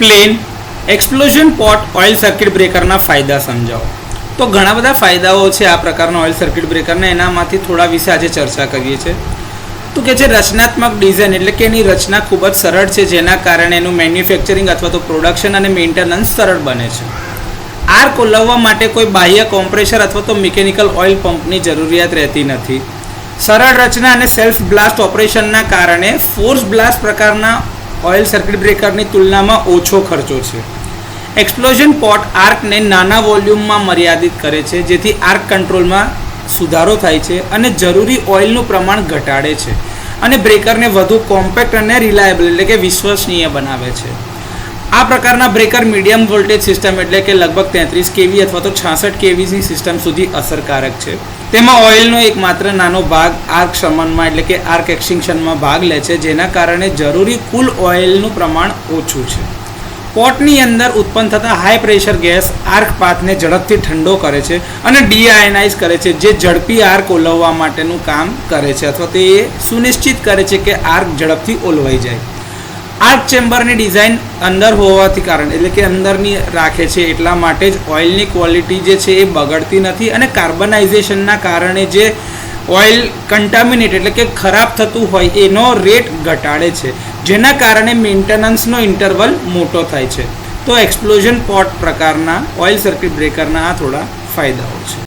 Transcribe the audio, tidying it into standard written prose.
Explain explosion pot oil circuit ब्रेकरना फायदा समझाओ। तो घણા બધા ફાયદાઓ છે આ પ્રકારના ઓઇલ સર્કિટ બ્રેકરના, એનામાંથી થોડા વિશે આજે ચર્ચા કરીએ છીએ। તો કે છે રચનાત્મક ડિઝાઇન એટલે કે એની રચના ખૂબ જ સરળ છે, જેના કારણે એનું મેન્યુફેક્ચરિંગ અથવા તો પ્રોડક્શન અને મેન્ટેનન્સ સરળ બને છે। આર્ક ઓલવવા માટે કોઈ બાહ્ય કોમ્પ્રેસર અથવા તો મિકેનિકલ ઓઇલ પંપની જરૂરિયાત રહેતી નથી। સરળ રચના અને સેલ્ફ બ્લાસ્ટ ઓપરેશનના કારણે ફોર્સ બ્લાસ્ટ પ્રકારના ઓઇલ સર્કિટ બ્રેકરની તુલનામાં ઓછો ખર્ચો છે। एक्सप्लोजन पॉट आर्कने नाना वॉल्यूमમાં મર્યાદિત કરે છે, જેથી આર્ક કંટ્રોલમાં સુધારો થાય છે અને જરૂરી ઓઇલનું પ્રમાણ ઘટાડે છે અને બ્રેકરને વધુ કોમ્પેક્ટ અને રિલાયબલ એટલે કે વિશ્વસનીય બનાવે છે। આ પ્રકારના બ્રેકર મીડિયમ વોલ્ટેજ સિસ્ટમ એટલે કે લગભગ 33 kV અથવા તો 66 kVની સિસ્ટમ સુધી અસરકારક છે। તેમાં ઓઇલનો એકમાત્ર નાનો ભાગ આર્ક શમનમાં એટલે કે આર્ક એક્સટિંક્શનમાં ભાગ લે છે, જેના કારણે જરૂરી કુલ ઓઇલનું પ્રમાણ ઓછું છે। પોટની અંદર ઉત્પન્ન થતા હાઈ પ્રેશર ગેસ આર્ક પાથને ઝડપથી ઠંડો કરે છે અને ડીઆયનાઇઝ કરે છે, જે ઝડપી આર્ક ઓલવવા માટેનું કામ કરે છે અથવા તો એ સુનિશ્ચિત કરે છે કે આર્ક ઝડપથી ઓલવાઈ જાય। આર્ક ચેમ્બરની ડિઝાઇન અંદર હોવાથી કારણે એટલે કે અંદરની રાખે છે, એટલા માટે જ ઓઇલની ક્વોલિટી જે છે એ બગડતી નથી અને કાર્બનાઇઝેશનના કારણે જે ઓઇલ કન્ટામિનેટ એટલે કે ખરાબ થતું હોય એનો રેટ ઘટાડે છે, જેના કારણે મેન્ટેનન્સનો ઇન્ટરવલ મોટો થાય છે। તો એક્સપ્લોઝન પોટ પ્રકારના ઓઇલ સર્કિટ બ્રેકરના આ થોડા ફાયદાઓ છે।